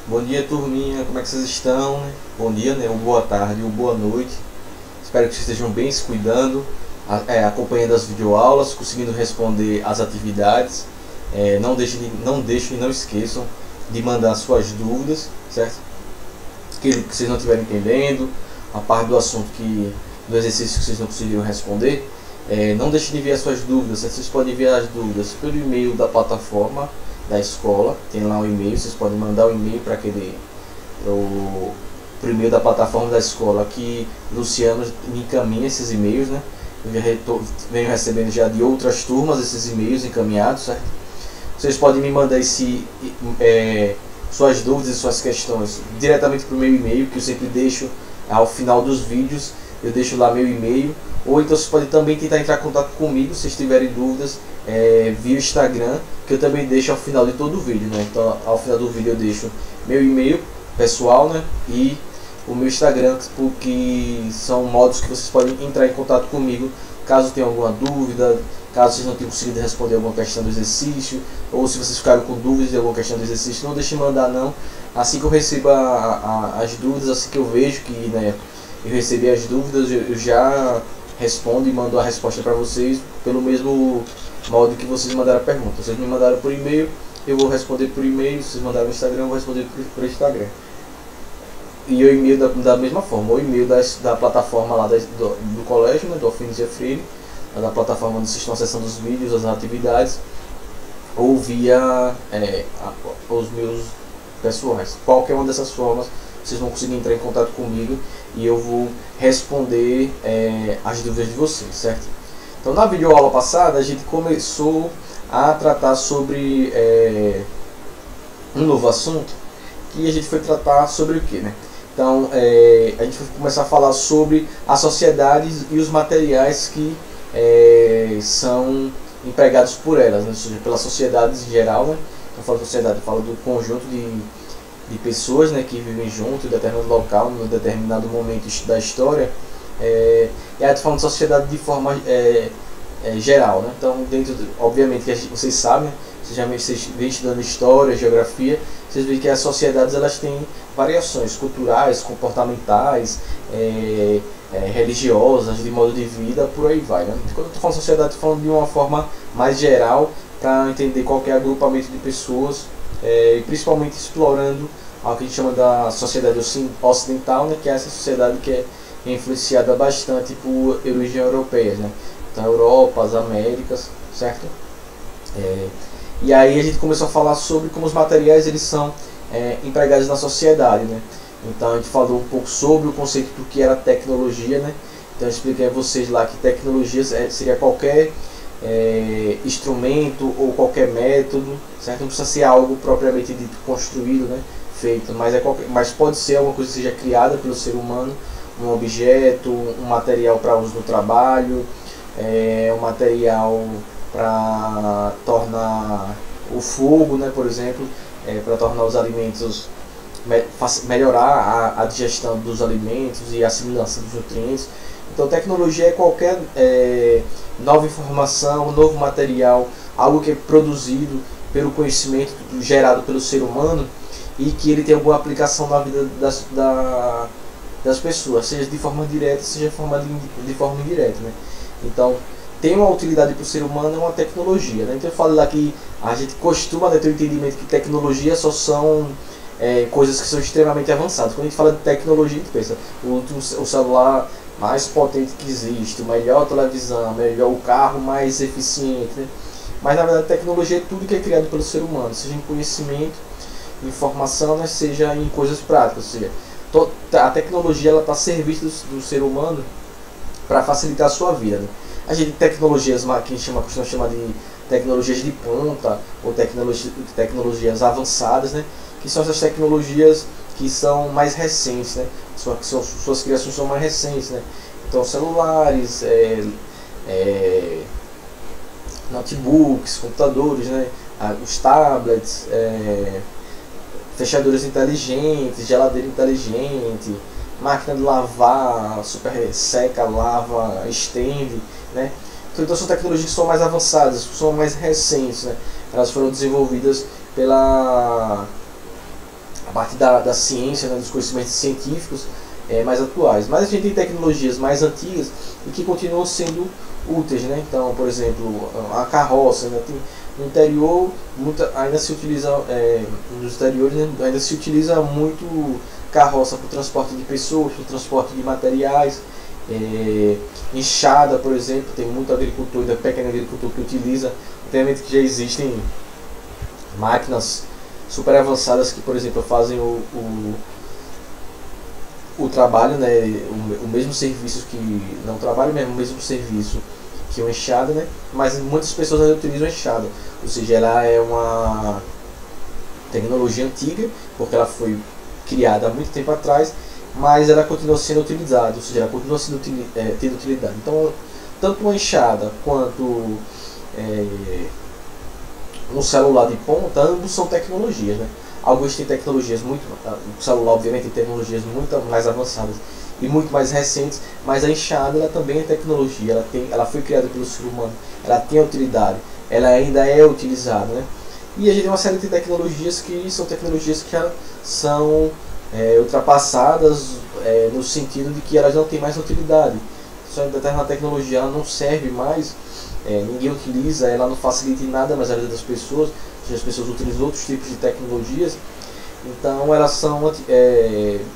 Bom dia, turminha, como é que vocês estão? Bom dia, né? Ou boa tarde, ou boa noite. Espero que vocês estejam bem, se cuidando, acompanhando as videoaulas, conseguindo responder as atividades. Não deixem e não esqueçam de mandar suas dúvidas, certo? Aquilo que vocês não estiverem entendendo, a parte do assunto do exercício que vocês não conseguiram responder. Não deixem de enviar suas dúvidas, certo? Vocês podem enviar as dúvidas pelo e-mail da plataforma da escola, tem lá um e-mail, vocês podem mandar o e-mail para o e-mail da plataforma da escola, que Luciano me encaminha esses e-mails, né? Eu venho recebendo já de outras turmas esses e-mails encaminhados, certo? Vocês podem me mandar suas dúvidas e suas questões diretamente para o meu e-mail, que eu sempre deixo ao final dos vídeos, eu deixo lá meu e-mail. Ou então vocês podem também tentar entrar em contato comigo se tiverem dúvidas via Instagram, que eu também deixo ao final de todo o vídeo, né? Então ao final do vídeo eu deixo meu e-mail pessoal, né? E o meu Instagram, porque são modos que vocês podem entrar em contato comigo caso tenham alguma dúvida, caso vocês não tenham conseguido responder alguma questão do exercício, ou se vocês ficaram com dúvidas de alguma questão do exercício, não deixe de mandar não. Assim que eu recebo as dúvidas, assim que eu vejo que, né, eu recebi as dúvidas, eu já respondo e mando a resposta para vocês pelo mesmo modo que vocês mandaram a pergunta. Vocês me mandaram por e-mail, eu vou responder por e-mail. Se vocês mandaram no Instagram, eu vou responder por Instagram. E o e-mail da mesma forma, o e-mail da plataforma lá do colégio, né, do Alfines Freire, da plataforma onde vocês estão acessando os vídeos, as atividades, ou via os meus pessoais. Qualquer uma dessas formas, vocês vão conseguir entrar em contato comigo e eu vou responder as dúvidas de vocês, certo? Então, na videoaula passada, a gente começou a tratar sobre um novo assunto, que a gente foi tratar sobre o que, né? Então, a gente vai começar a falar sobre as sociedades e os materiais que são empregados por elas, né? Ou seja, pelas sociedades em geral, né? Então, falo sociedade, falo do conjunto de pessoas, né, que vivem junto em determinado local, em determinado momento da história. E aí eu tô falando de sociedade de forma geral, né? Então, obviamente, que vocês sabem, vocês vêm estudando história, geografia, vocês veem que as sociedades elas têm variações culturais, comportamentais, religiosas, de modo de vida, por aí vai, né? Quando eu estou falando sociedade, estou falando de uma forma mais geral, para entender qualquer agrupamento de pessoas, e principalmente explorando o que a gente chama da sociedade ocidental, né? Que é essa sociedade que é influenciada bastante por origens europeias, né? Então, a Europa, as Américas, certo? E aí a gente começou a falar sobre como os materiais eles são empregados na sociedade, né? Então a gente falou um pouco sobre o conceito do que era tecnologia, né? Então eu expliquei a vocês lá que tecnologia seria qualquer instrumento ou qualquer método, certo? Não precisa ser algo propriamente dito construído, né? Feito, mas pode ser alguma coisa que seja criada pelo ser humano, um objeto, um material para uso no trabalho, um material para tornar o fogo, né, por exemplo, para tornar os alimentos, melhorar a digestão dos alimentos e a assimilação dos nutrientes. Então, tecnologia é qualquer nova informação, novo material, algo que é produzido pelo conhecimento gerado pelo ser humano e que ele tem alguma aplicação na vida das pessoas, seja de forma direta, seja de forma indireta, né? Então, tem uma utilidade para o ser humano, é uma tecnologia, né? Então eu falo lá que a gente costuma ter o entendimento que tecnologia só são coisas que são extremamente avançadas. Quando a gente fala de tecnologia, a gente pensa o celular mais potente que existe, a melhor televisão, o carro mais eficiente, né? Mas na verdade tecnologia é tudo que é criado pelo ser humano, seja em conhecimento, em informação, né? Seja em coisas práticas. Ou seja, a tecnologia está a serviço do ser humano para facilitar a sua vida, né? A gente tem tecnologias que a gente costuma chamar de tecnologias de ponta ou tecnologias avançadas, né? Que são essas tecnologias que são mais recentes, né? Suas criações são mais recentes, né? Então celulares, notebooks, computadores, né? Os tablets, fechaduras inteligentes, geladeira inteligente, máquina de lavar, super seca, lava, estende, né? Então são tecnologias que são mais avançadas, são mais recentes, né? Elas foram desenvolvidas partir da ciência, né, dos conhecimentos científicos mais atuais. Mas a gente tem tecnologias mais antigas e que continuam sendo úteis, né? Então, por exemplo, a carroça, né? No interior ainda se utiliza, nos interiores, né, ainda se utiliza muito carroça para o transporte de pessoas, para o transporte de materiais. Enxada, por exemplo, tem muito agricultor, ainda pequeno agricultor que utiliza. Obviamente que já existem máquinas super avançadas que, por exemplo, fazem o trabalho, né, o mesmo serviço que, não trabalho mesmo, o mesmo serviço que uma enxada, né, mas muitas pessoas ainda utilizam a enxada, ou seja, ela é uma tecnologia antiga, porque ela foi criada há muito tempo atrás, mas ela continua sendo utilizada, ou seja, ela continua sendo tendo utilidade. Então, tanto uma enxada quanto um celular de ponta, ambos são tecnologias, né? Alguns têm tecnologias o celular obviamente tem tecnologias muito mais avançadas e muito mais recentes, mas a enxada ela também é tecnologia, ela foi criada pelo ser humano, ela tem utilidade, ela ainda é utilizada, né? E a gente tem uma série de tecnologias que são tecnologias que são ultrapassadas no sentido de que elas não têm mais utilidade. Se uma determinada tecnologia ela não serve mais, ninguém utiliza, ela não facilita em nada mais a vida das pessoas, as pessoas utilizam outros tipos de tecnologias, então elas são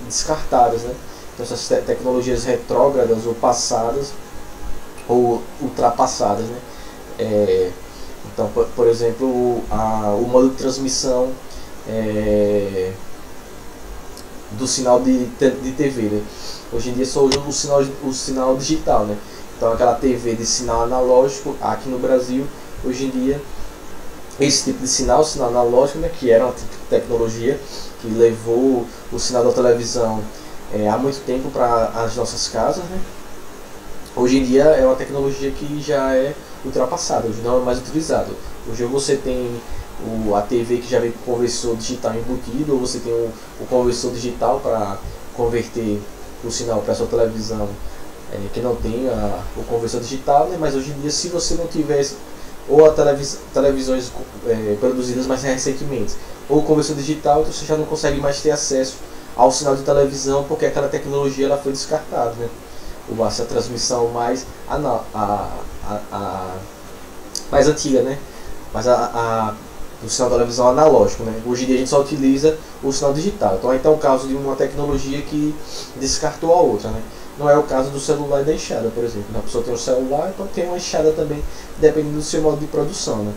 descartadas, né? Então essas tecnologias retrógradas ou passadas ou ultrapassadas, né? Então, por exemplo, o modo de transmissão do sinal de TV, né? Hoje em dia só usa o sinal digital, né? Então aquela TV de sinal analógico aqui no Brasil, hoje em dia esse tipo de sinal, o sinal analógico, né, que era uma tecnologia que levou o sinal da televisão há muito tempo para as nossas casas, né? Hoje em dia é uma tecnologia que já é ultrapassada, hoje não é mais utilizada. Hoje você tem a TV que já vem com conversor digital embutido, ou você tem o conversor digital para converter o sinal para a sua televisão que não tem o conversor digital, né? Mas hoje em dia, se você não tivesse ou televisões produzidas mais recentemente ou conversor digital, então você já não consegue mais ter acesso ao sinal de televisão, porque aquela tecnologia ela foi descartada, né? Essa transmissão mais mais antiga, né? Mas o sinal de televisão analógico, né? Hoje em dia a gente só utiliza o sinal digital. Então aí está o caso de uma tecnologia que descartou a outra, né? Não é o caso do celular e da enxada, por exemplo. A pessoa tem um celular, então tem uma enxada também, dependendo do seu modo de produção, né?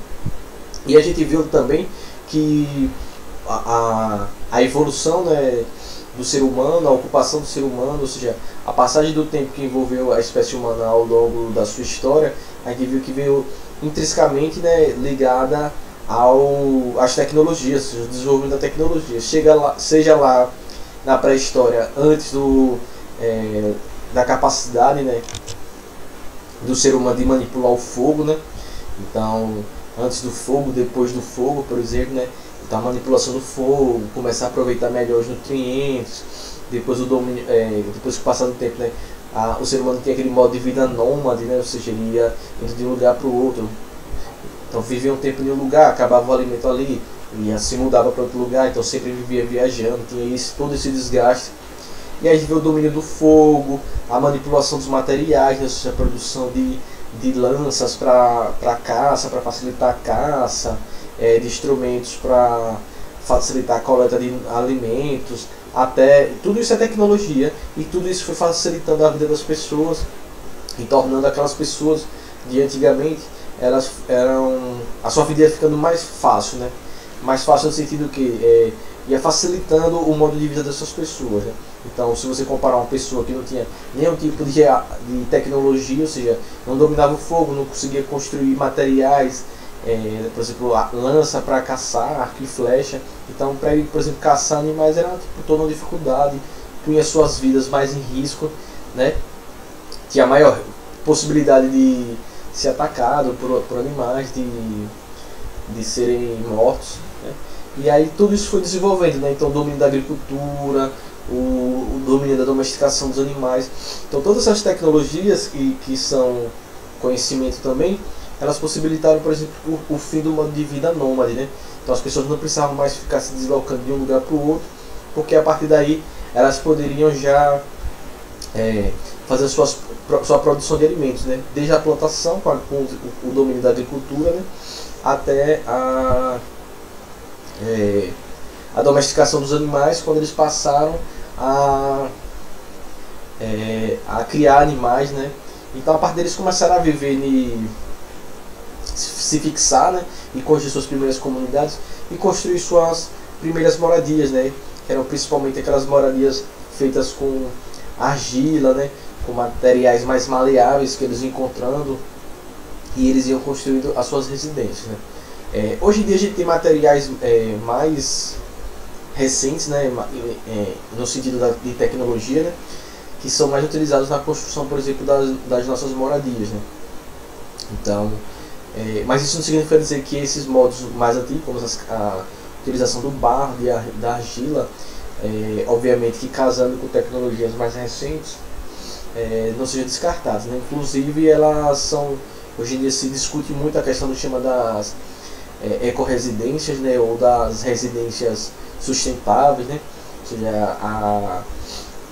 E a gente viu também que a evolução, né, do ser humano, a ocupação do ser humano, ou seja, a passagem do tempo que envolveu a espécie humana ao longo da sua história, a gente viu que veio intrinsecamente, né, ligada às tecnologias, o desenvolvimento da tecnologia. Seja lá na pré-história, antes da capacidade, né, do ser humano de manipular o fogo, né? Então, antes do fogo, depois do fogo, por exemplo, né? Então, a manipulação do fogo, começar a aproveitar melhor os nutrientes, depois o domínio, depois que passar do tempo, né? O ser humano tem aquele modo de vida nômade, né? Ou seja, ele ia indo de um lugar para o outro. Então, vivia um tempo em um lugar, acabava o alimento ali, e se mudava para outro lugar, então sempre vivia viajando, tinha todo esse desgaste. E aí a gente vê o domínio do fogo, a manipulação dos materiais, né, a produção de lanças para caça, para facilitar a caça, de instrumentos para facilitar a coleta de alimentos, até tudo isso é tecnologia, e tudo isso foi facilitando a vida das pessoas e tornando aquelas pessoas de antigamente, a sua vida ia ficando mais fácil, né? Mais fácil no sentido que ia facilitando o modo de vida dessas pessoas, né? Então, se você comparar uma pessoa que não tinha nenhum tipo de tecnologia, ou seja, não dominava o fogo, não conseguia construir materiais, por exemplo, lança para caçar, arco e flecha, então para ele, por exemplo, caçar animais era toda uma dificuldade, punha suas vidas mais em risco, né? Tinha maior possibilidade de ser atacado por animais, de serem mortos, né? E aí tudo isso foi desenvolvendo, né? Então o domínio da agricultura, o domínio da domesticação dos animais. Então todas essas tecnologias que são conhecimento também, elas possibilitaram, por exemplo, o fim do modo de vida nômade, né? Então as pessoas não precisavam mais ficar se deslocando de um lugar para o outro, porque a partir daí elas poderiam já fazer sua produção de alimentos, né? Desde a plantação, com o domínio da agricultura, né? Até a domesticação dos animais, quando eles passaram a criar animais, né? Então a partir deles começaram a viver se fixar, né? E construir suas primeiras comunidades e construir suas primeiras moradias, né? Que eram principalmente aquelas moradias feitas com argila, né? Com materiais mais maleáveis que eles iam encontrando, e eles iam construindo as suas residências, né? Hoje em dia a gente tem materiais mais recentes, né? No sentido de tecnologia, né? Que são mais utilizados na construção, por exemplo, das nossas moradias, né? Então, mas isso não significa dizer que esses modos mais antigos, como a utilização do barro, da argila, obviamente que casando com tecnologias mais recentes, não sejam descartadas, né? Inclusive elas são, hoje em dia se discute muito a questão do chama das ecorresidências, né? Ou das residências sustentáveis, né? Ou seja,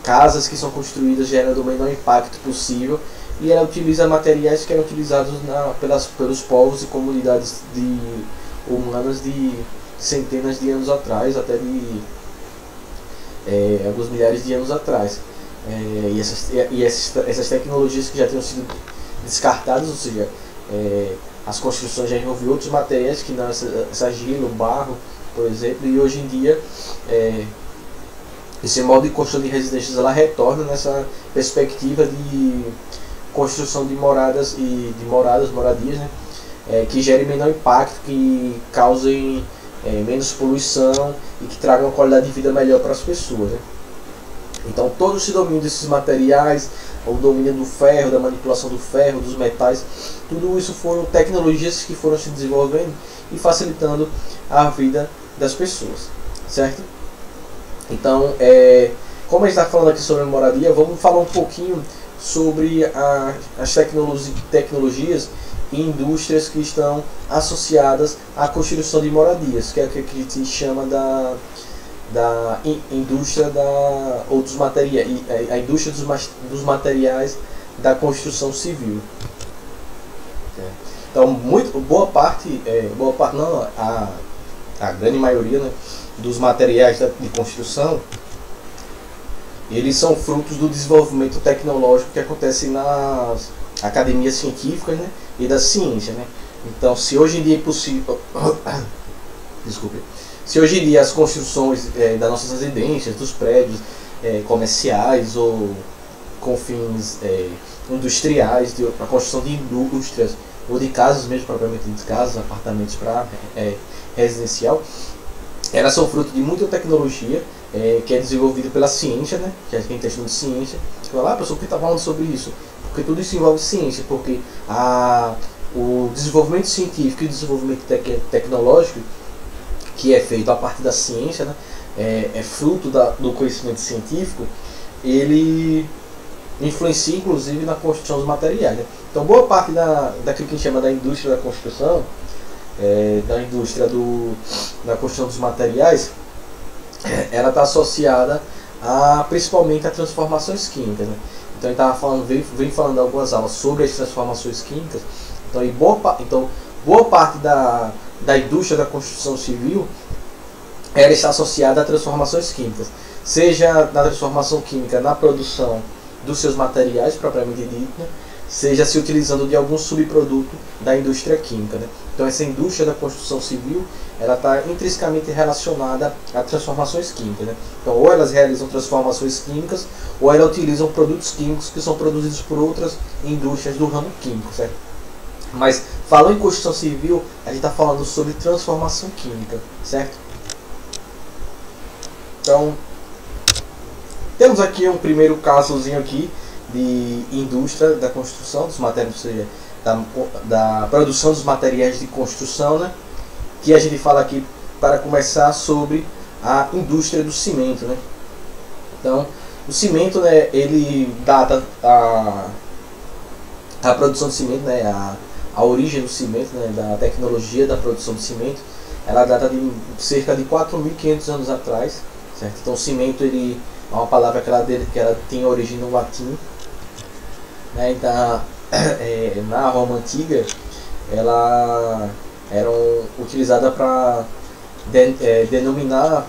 casas que são construídas gerando o menor impacto possível, e ela utiliza materiais que eram utilizados pelos povos e comunidades humanas de centenas de anos atrás, até de alguns milhares de anos atrás. E essas tecnologias que já tinham sido descartadas, ou seja, as construções já envolviam outros materiais que não essa argila, o barro, por exemplo, e hoje em dia esse modo de construção de residências ela retorna nessa perspectiva de construção de moradias, né? Que gerem menor impacto, que causem menos poluição e que tragam uma qualidade de vida melhor para as pessoas, né? Então todo esse domínio desses materiais, o domínio do ferro, da manipulação do ferro, dos metais, tudo isso foram tecnologias que foram se desenvolvendo e facilitando a vida das pessoas, certo? Então, como a gente está falando aqui sobre a moradia, vamos falar um pouquinho sobre as tecnologias e indústrias que estão associadas à construção de moradias, que é o que a gente chama da indústria ou dos materiais, a indústria dos materiais da construção civil. Então, boa parte não, a grande maioria, né, dos materiais de construção, eles são frutos do desenvolvimento tecnológico que acontece nas academias científicas, né, e da ciência, né? Então, se hoje em dia é possível desculpe, se hoje em dia as construções das nossas residências, dos prédios comerciais ou com fins industriais, a construção de indústrias ou de casas mesmo, propriamente de casas, apartamentos para residencial, elas são fruto de muita tecnologia que é desenvolvida pela ciência, né? Que a gente tem questão de ciência. Você fala, pessoal, por que está falando sobre isso? Porque tudo isso envolve ciência, porque o desenvolvimento científico e o desenvolvimento tecnológico, que é feito a partir da ciência, né? É fruto do conhecimento científico, ele influencia inclusive na construção dos materiais, né? Então boa parte daquilo que a gente chama da indústria da construção, da indústria da construção dos materiais, ela está associada principalmente a transformações químicas, né? Então vem falando algumas aulas sobre as transformações químicas. Então boa parte da indústria da construção civil ela está associada a transformações químicas, seja na transformação química na produção dos seus materiais propriamente dito, né? Seja se utilizando de algum subproduto da indústria química, né? Então essa indústria da construção civil ela está intrinsecamente relacionada a transformações químicas, né? Então ou elas realizam transformações químicas ou elas utilizam produtos químicos que são produzidos por outras indústrias do ramo químico, certo? Mas falando em construção civil, a gente está falando sobre transformação química, certo? Então temos aqui um primeiro casozinho aqui de indústria da construção dos materiais, ou seja, da produção dos materiais de construção, né? Que a gente fala aqui para começar sobre a indústria do cimento, né? Então, o cimento, né, ele data a produção do cimento, né, a origem do cimento, né, da tecnologia da produção do cimento, ela data de cerca de 4.500 anos atrás, certo? Então o cimento ele é uma palavra que ela tem origem no latim, né? Então, na Roma antiga ela era utilizada para denominar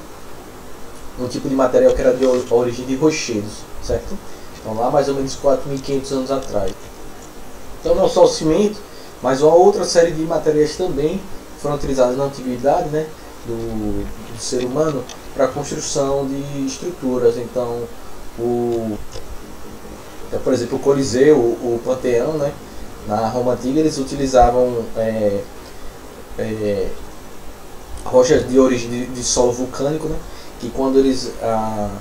um tipo de material que era de origem de rochedos, certo? Então lá mais ou menos 4.500 anos atrás. Então não só o cimento, mas uma outra série de materiais também foram utilizados na antiguidade, né, do ser humano para a construção de estruturas. Então, por exemplo, o Coliseu, o Panteão, né, na Roma Antiga eles utilizavam rochas de origem de solo vulcânico, né, que quando eles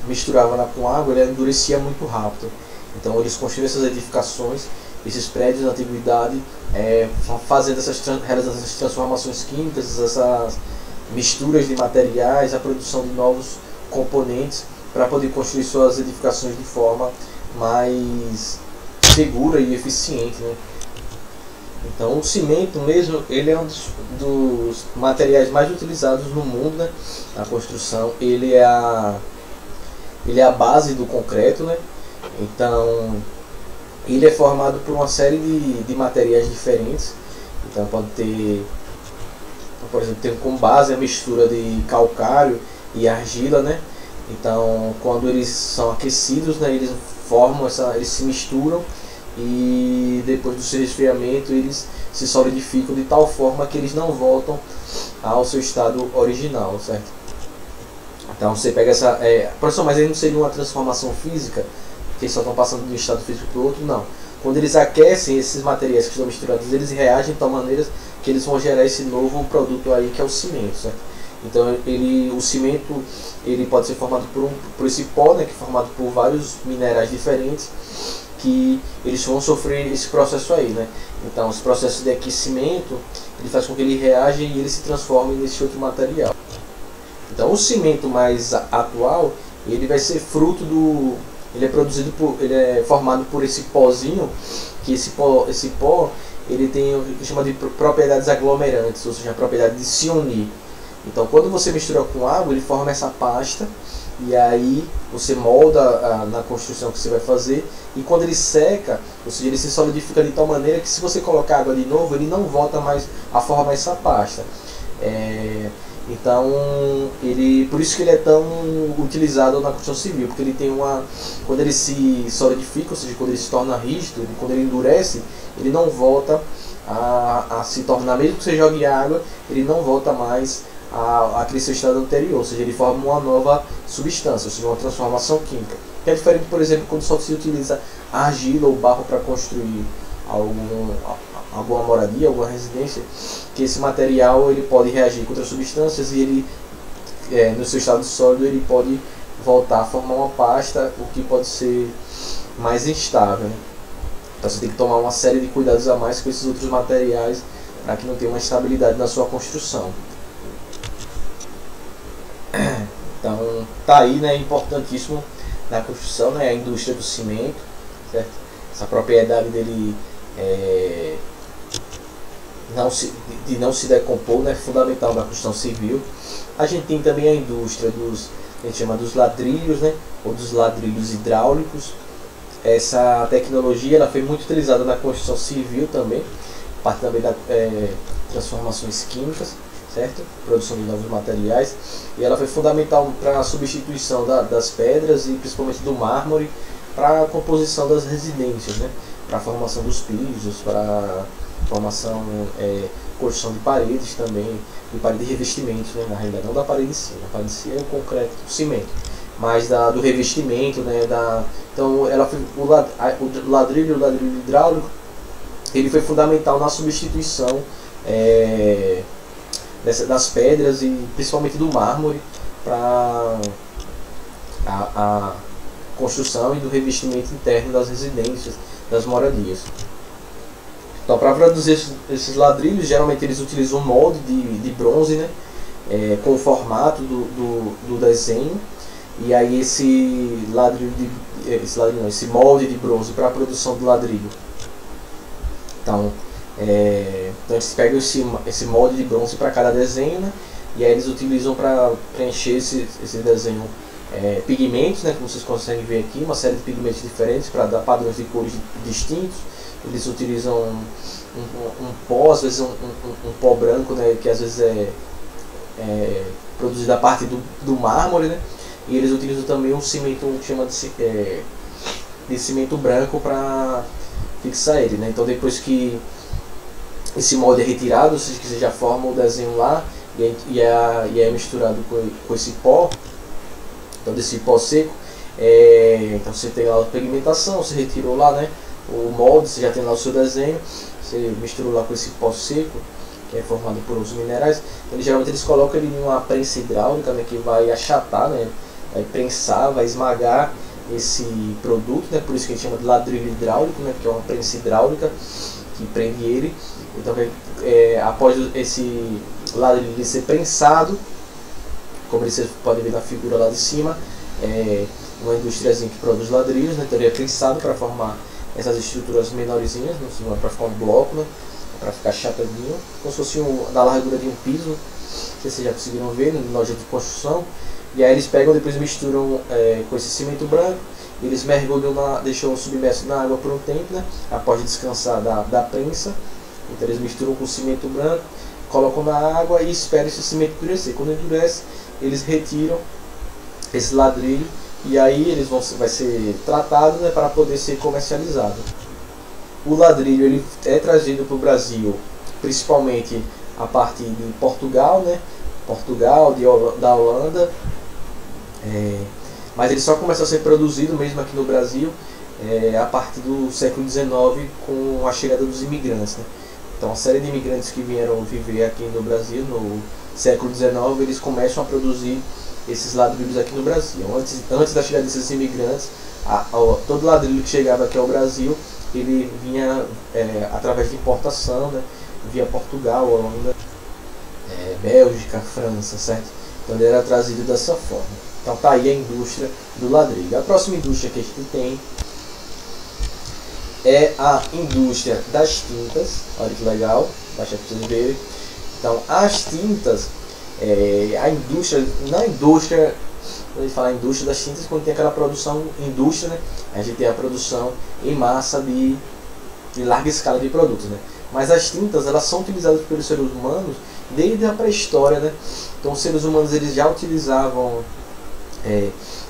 misturavam com água, ele endurecia muito rápido. Então eles construíam essas edificações, esses prédios na antiguidade, realizando essas transformações químicas, essas misturas de materiais, a produção de novos componentes para poder construir suas edificações de forma mais segura e eficiente, né? Então o cimento mesmo, ele é um dos materiais mais utilizados no mundo, né? Na construção, ele é a base do concreto, né? Então ele é formado por uma série de materiais diferentes. Então pode ter, por exemplo, tem como base a mistura de calcário e argila, né? Então quando eles são aquecidos, né, eles eles se misturam e depois do seu resfriamento eles se solidificam de tal forma que eles não voltam ao seu estado original, certo? Então você pega essa... professor, mas aí não seria uma transformação física? Que eles só estão passando de um estado físico para o outro? Não. Quando eles aquecem esses materiais que estão misturados, eles reagem de tal maneira que eles vão gerar esse novo produto aí que é o cimento, certo? Então o cimento ele pode ser formado por esse pó, né, que é formado por vários minerais diferentes, que eles vão sofrer esse processo aí, né? Então esse processo de aquecimento ele faz com que ele reaja e ele se transforme nesse outro material. Então o cimento mais atual ele vai ser fruto ele é formado por esse pozinho, que esse pó ele tem o que chama de propriedades aglomerantes, ou seja, a propriedade de se unir. Então quando você mistura com água, ele forma essa pasta e aí você molda na construção que você vai fazer, e quando ele seca, ou seja, ele se solidifica de tal maneira que se você colocar água de novo, ele não volta mais a formar essa pasta. Então, por isso que ele é tão utilizado na construção civil, porque ele tem quando ele se solidifica, ou seja, quando ele se torna rígido, quando ele endurece, ele não volta a se tornar, mesmo que você jogue água, ele não volta mais àquele seu estado anterior, ou seja, ele forma uma nova substância, ou seja, uma transformação química. Que é diferente, por exemplo, quando só se utiliza argila ou barro para construir alguma moradia, alguma residência, que esse material ele pode reagir com outras substâncias e ele, no seu estado sólido, ele pode voltar a formar uma pasta, o que pode ser mais instável, né? Então você tem que tomar uma série de cuidados a mais com esses outros materiais para que não tenha uma estabilidade na sua construção. Então tá aí, né, importantíssimo na construção, né, a indústria do cimento, certo? Essa propriedade dele de não se decompor, né, fundamental na construção civil. A gente tem também a indústria a gente chama dos ladrilhos, né, ou dos ladrilhos hidráulicos. Essa tecnologia ela foi muito utilizada na construção civil também, parte também das transformações químicas, certo? Produção de novos materiais, e ela foi fundamental para a substituição das pedras e principalmente do mármore para a composição das residências, né? Para a formação dos pisos, para a formação, construção de paredes também, de parede de revestimentos, né? Na realidade não da parede em si, a parede em si é o concreto, o cimento, mas do revestimento, né? Então o ladrilho hidráulico ele foi fundamental na substituição das pedras e principalmente do mármore para a construção e do revestimento interno das residências, das moradias. Então para produzir esses ladrilhos, geralmente eles utilizam um molde de bronze, né, com o formato do desenho, e aí esse molde de bronze para a produção do ladrilho. Então eles pegam esse molde de bronze para cada desenho, né? E aí eles utilizam para preencher esse desenho pigmentos, né, como vocês conseguem ver aqui, uma série de pigmentos diferentes para dar padrões de cores distintos. Eles utilizam um pó, às vezes um pó branco, né, que às vezes é produzido a partir do mármore, né, e eles utilizam também um cimento que chama de cimento branco para fixar ele, né. Então depois que esse molde é retirado, ou seja, que você já forma o desenho lá e é misturado com esse pó, então desse pó seco, então você tem lá a pigmentação, você retirou lá, né, o molde, você já tem lá o seu desenho, você misturou lá com esse pó seco, que é formado por outros minerais. Então, geralmente eles colocam ele em uma prensa hidráulica, né, que vai achatar, né, vai prensar, vai esmagar esse produto, né, por isso que a gente chama de ladrilho hidráulico, né, que é uma prensa hidráulica que prende ele. Então após esse ladrilho ser prensado, como vocês podem ver na figura lá de cima, uma indústriazinha que produz ladrilhos, né, então ele é prensado para formar essas estruturas menorzinhas, não é para ficar um bloco, né, para ficar chapadinho, como se fosse da largura de um piso, não sei se vocês já conseguiram ver na loja de construção. E aí eles pegam, depois misturam com esse cimento branco, eles mergulham, deixam submerso na água por um tempo, né, após descansar da prensa. Então eles misturam com cimento branco, colocam na água e esperam esse cimento endurecer. Quando endurece, eles retiram esse ladrilho e aí vai ser tratado, né, para poder ser comercializado. O ladrilho ele é trazido para o Brasil principalmente a partir de Portugal, né, da Holanda, mas ele só começou a ser produzido mesmo aqui no Brasil a partir do século XIX, com a chegada dos imigrantes, né. Então, a série de imigrantes que vieram viver aqui no Brasil no século XIX, eles começam a produzir esses ladrilhos aqui no Brasil. Antes da chegada desses imigrantes, todo ladrilho que chegava aqui ao Brasil, ele vinha através de importação, né, via Portugal, Holanda, Bélgica, França, certo? Então ele era trazido dessa forma. Então tá aí a indústria do ladrilho. A próxima indústria que a gente tem é a indústria das tintas. Olha que legal, baixa para vocês verem. Então as tintas, a indústria, na indústria, quando a gente fala indústria das tintas, quando tem aquela produção indústria, né, a gente tem a produção em massa de larga escala de produtos, né. Mas as tintas, elas são utilizadas pelos seres humanos desde a pré-história, né. Então os seres humanos eles já utilizavam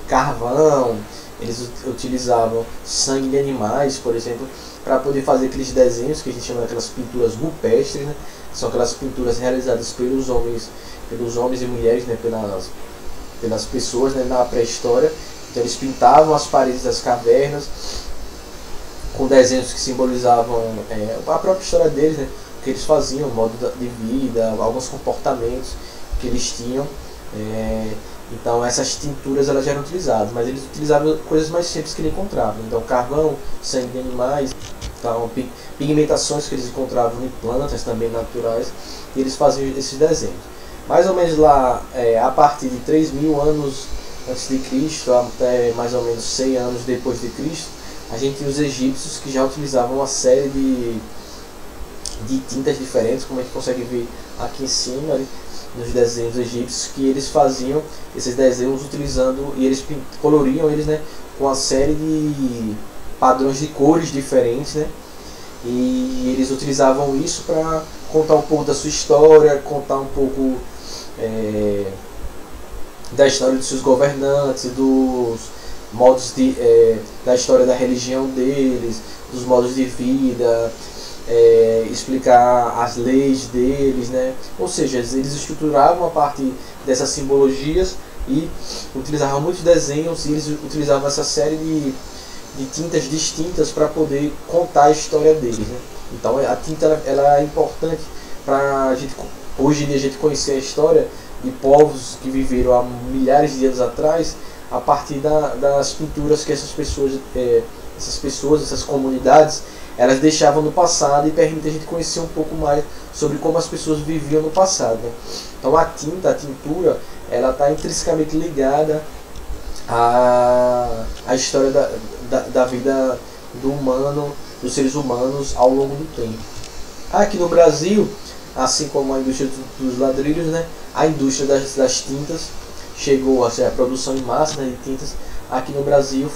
carvão, eles utilizavam sangue de animais, por exemplo, para poder fazer aqueles desenhos que a gente chama daquelas pinturas rupestres, né? São aquelas pinturas realizadas pelos homens e mulheres, né? pelas pessoas, né? Na pré-história. Então eles pintavam as paredes das cavernas com desenhos que simbolizavam a própria história deles, né? O que eles faziam, o modo de vida, alguns comportamentos que eles tinham. Então essas tinturas elas já eram utilizadas, mas eles utilizavam coisas mais simples que eles encontravam. Então carvão, sangue de animais, então, pigmentações que eles encontravam em plantas também naturais, e eles faziam esses desenhos. Mais ou menos lá, a partir de 3.000 anos antes de Cristo, até mais ou menos 100 anos depois de Cristo, a gente tem os egípcios que já utilizavam uma série de tintas diferentes, como a gente consegue ver aqui em cima, ali, nos desenhos egípcios, que eles faziam esses desenhos utilizando, e eles coloriam eles, né, com uma série de padrões de cores diferentes, né, e eles utilizavam isso para contar um pouco da sua história, contar um pouco da história dos seus governantes, dos modos da história da religião deles, dos modos de vida, explicar as leis deles, né? Ou seja, eles estruturavam a partir dessas simbologias e utilizavam muitos desenhos, e eles utilizavam essa série de tintas distintas para poder contar a história deles, né? Então a tinta ela é importante para a gente, hoje em dia, a gente conhecer a história de povos que viveram há milhares de anos atrás, a partir das pinturas que essas pessoas, essas comunidades, elas deixavam no passado, e permite a gente conhecer um pouco mais sobre como as pessoas viviam no passado, né? Então a tintura, ela está intrinsecamente ligada à história da vida do humano, dos seres humanos ao longo do tempo. Aqui no Brasil, assim como a indústria dos ladrilhos, né, a indústria das tintas chegou a ser a produção em massa, né, de tintas aqui no Brasil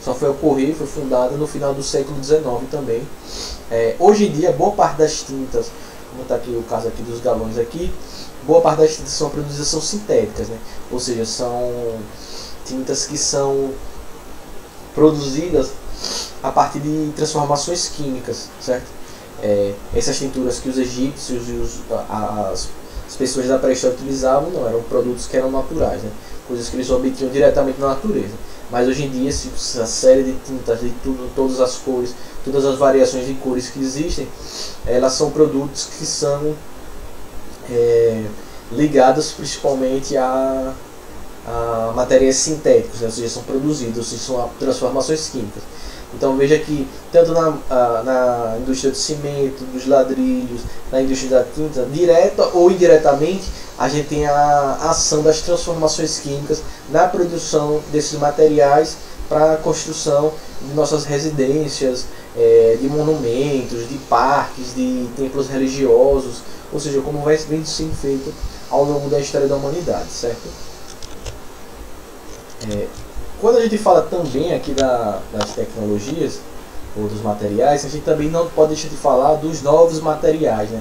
só foi ocorrer, foi fundada no final do século XIX também. Hoje em dia, boa parte das tintas, como está aqui o caso aqui dos galões aqui, boa parte das tintas são produzidas são sintéticas, né? Ou seja, são tintas que são produzidas a partir de transformações químicas, certo? Essas tinturas que os egípcios e as pessoas da pré-história utilizavam não eram produtos que eram naturais, né? Coisas que eles obtinham diretamente na natureza. Mas hoje em dia, essa série de tintas de todas as cores, todas as variações de cores que existem, elas são produtos que são ligados principalmente a materiais sintéticos, né? Ou seja, são produzidos, ou seja, são transformações químicas. Então veja que tanto na indústria do cimento, dos ladrilhos, na indústria da tinta, direta ou indiretamente, a gente tem a ação das transformações químicas na produção desses materiais para a construção de nossas residências, de monumentos, de parques, de templos religiosos, ou seja, como vem sendo feito ao longo da história da humanidade, certo? Quando a gente fala também aqui das tecnologias ou dos materiais, a gente também não pode deixar de falar dos novos materiais, né?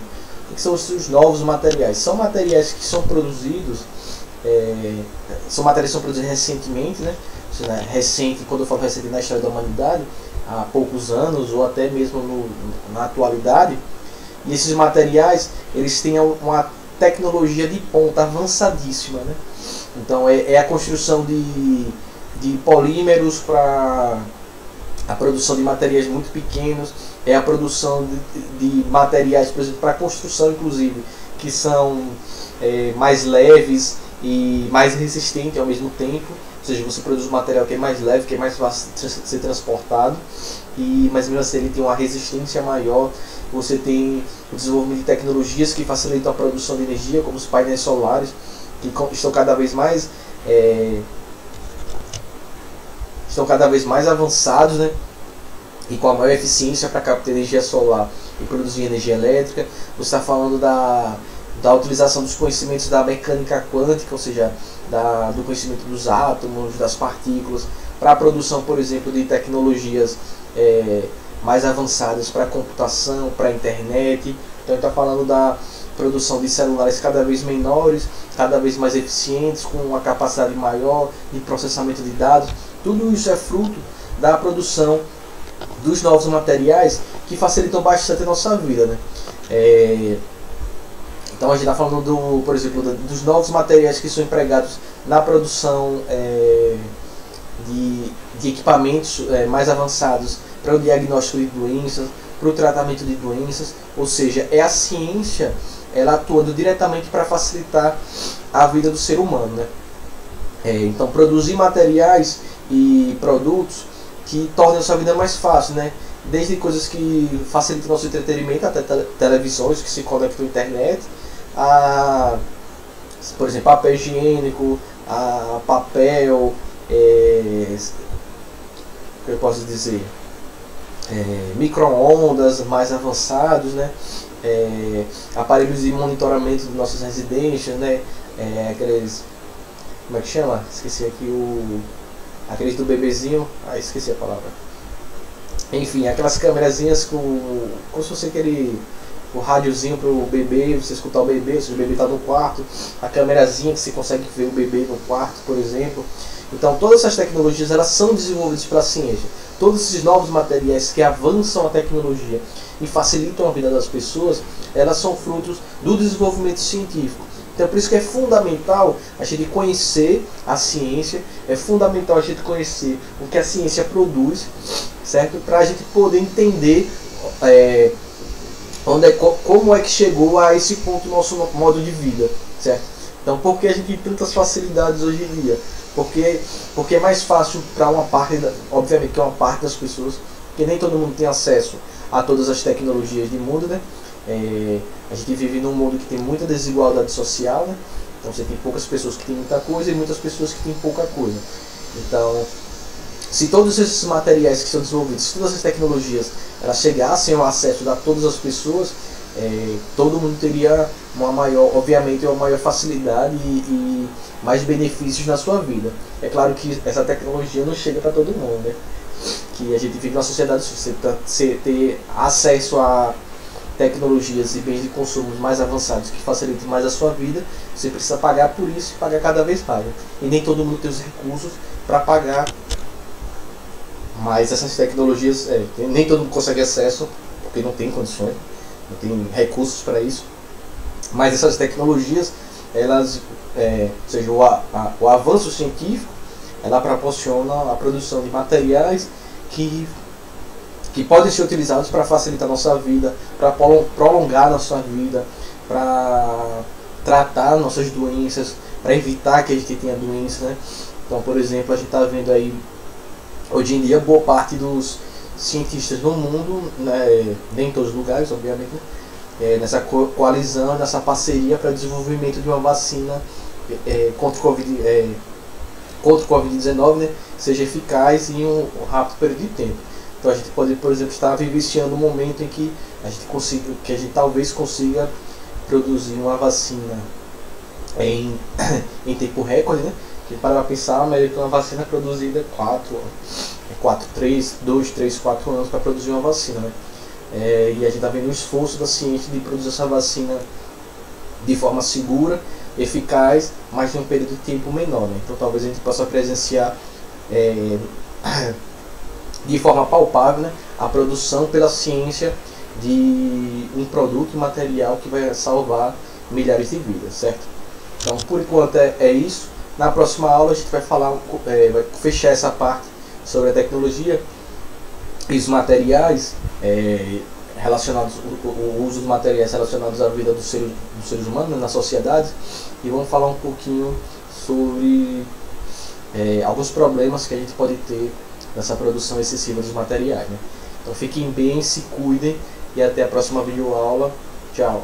O que são os novos materiais? São materiais que são produzidos, são materiais que são produzidos recentemente, né? Ou seja, recente, quando eu falo recente na história da humanidade, há poucos anos ou até mesmo na atualidade. E esses materiais, eles têm uma tecnologia de ponta avançadíssima, né? Então é a construção de polímeros para a produção de materiais muito pequenos, é a produção de materiais, por exemplo, para construção, inclusive, que são mais leves e mais resistentes ao mesmo tempo. Ou seja, você produz um material que é mais leve, que é mais fácil de ser transportado, mas mesmo assim ele tem uma resistência maior. Você tem o desenvolvimento de tecnologias que facilitam a produção de energia, como os painéis solares, que estão cada vez mais avançados, né? E com a maior eficiência para captar energia solar e produzir energia elétrica. Você está falando da utilização dos conhecimentos da mecânica quântica, ou seja, do conhecimento dos átomos, das partículas, para a produção, por exemplo, de tecnologias mais avançadas para a computação, para a internet. Então, está falando da produção de celulares cada vez menores, cada vez mais eficientes, com uma capacidade maior de processamento de dados. Tudo isso é fruto da produção dos novos materiais que facilitam bastante a nossa vida, né? Então a gente está falando, por exemplo, dos novos materiais que são empregados na produção de equipamentos mais avançados para o diagnóstico de doenças, para o tratamento de doenças. Ou seja, é a ciência ela atuando diretamente para facilitar a vida do ser humano, né? Então produzir materiais e produtos que tornem a sua vida mais fácil, né? Desde coisas que facilitam o nosso entretenimento, até televisões que se conectam à internet, por exemplo, papel higiênico, papel, o que eu posso dizer, micro-ondas mais avançados, né? Aparelhos de monitoramento de nossas residências, né? Aqueles, como é que chama? Esqueci aqui aqueles do bebezinho, esqueci a palavra. Enfim, aquelas câmerazinhas como se fosse o rádiozinho para o bebê, você escutar o bebê, se o bebê está no quarto, a câmerazinha que você consegue ver o bebê no quarto, por exemplo. Então todas essas tecnologias elas são desenvolvidas pela ciência. Todos esses novos materiais que avançam a tecnologia e facilitam a vida das pessoas, elas são frutos do desenvolvimento científico. Então por isso que é fundamental a gente conhecer a ciência, é fundamental a gente conhecer o que a ciência produz, certo? Para a gente poder entender como é que chegou a esse ponto o nosso modo de vida, certo? Então por que a gente tem tantas facilidades hoje em dia? Porque é mais fácil para uma parte, obviamente que é uma parte das pessoas, porque nem todo mundo tem acesso a todas as tecnologias do mundo, né? A gente vive num mundo que tem muita desigualdade social, né? Então você tem poucas pessoas que têm muita coisa e muitas pessoas que têm pouca coisa. Então, se todos esses materiais que são desenvolvidos, se todas as tecnologias elas chegassem ao acesso a todas as pessoas, todo mundo teria uma maior, obviamente, uma maior facilidade e mais benefícios na sua vida. É claro que essa tecnologia não chega para todo mundo, né? Que a gente vive numa sociedade, se você ter acesso a tecnologias e bens de consumo mais avançados que facilitem mais a sua vida, você precisa pagar por isso e pagar cada vez mais. E nem todo mundo tem os recursos para pagar, mas essas tecnologias, nem todo mundo consegue acesso, porque não tem condições, não tem recursos para isso. Mas essas tecnologias, elas, ou seja, o avanço científico, ela proporciona a produção de materiais que podem ser utilizados para facilitar a nossa vida, para prolongar a nossa vida, para tratar nossas doenças, para evitar que a gente tenha doenças, né? Então, por exemplo, a gente está vendo aí, hoje em dia, boa parte dos cientistas no mundo, né, nem em todos os lugares, obviamente, né, nessa coalizão, nessa parceria para o desenvolvimento de uma vacina contra o Covid-19, né, seja eficaz em um rápido período de tempo. Então a gente pode, por exemplo, estar vivenciando um momento em que a gente talvez consiga produzir uma vacina em tempo recorde, né? Que para pensar, a América é uma vacina produzida 2, 3, 4 anos para produzir uma vacina, né? E a gente está vendo o esforço da ciência de produzir essa vacina de forma segura, eficaz, mas em um período de tempo menor, né? Então talvez a gente possa presenciar de forma palpável, né, a produção pela ciência de um produto, material que vai salvar milhares de vidas, certo? Então, por enquanto é isso. Na próxima aula a gente vai falar, vai fechar essa parte sobre a tecnologia e os materiais relacionados, o uso dos materiais relacionados à vida dos seres humanos, né, na sociedade, e vamos falar um pouquinho sobre alguns problemas que a gente pode ter nessa produção excessiva dos materiais, né? Então fiquem bem, se cuidem e até a próxima videoaula. Tchau!